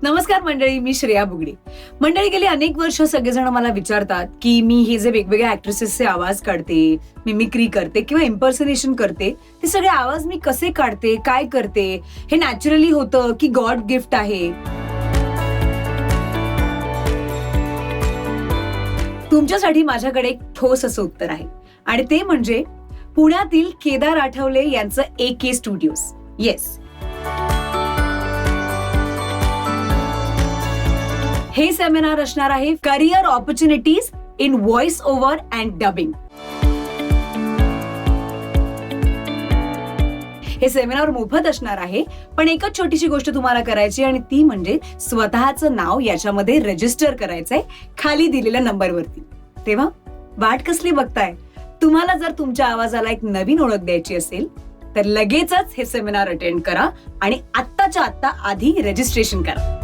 नमस्कार मंडळी, मी श्रेया बुगडी. मंडळी, गेली अनेक वर्ष सगळेजण मला विचारतात की मी हे जे वेगवेगळ्या ऍक्ट्रेसेसचे आवाज काढते, मिमिक्री करते किंवा इम्पर्सनेशन करते, ते सगळे आवाज मी कसे काढते, काय करते, हे नॅचरली होतं की गॉड गिफ्ट आहे? तुमच्यासाठी माझ्याकडे एक ठोस असं उत्तर आहे आणि ते म्हणजे पुण्यातील केदार आठवले यांचं AK स्टुडिओज. येस, हे सेमिनार असणार आहे career opportunities in voice over and dubbing. हे सेमिनार मोफत असणार आहे, पण एकच छोटीशी गोष्ट तुम्हाला करायची आणि ती म्हणजे स्वतःचं नाव याच्यामध्ये रजिस्टर करायचंय खाली दिलेल्या नंबरवरती. तेव्हा वाट कसली बघताय? तुम्हाला जर तुमच्या आवाजाला एक नवीन ओळख द्यायची असेल तर लगेचच हे सेमिनार अटेंड करा आणि आत्ताच्या आत्ता आधी रजिस्ट्रेशन करा.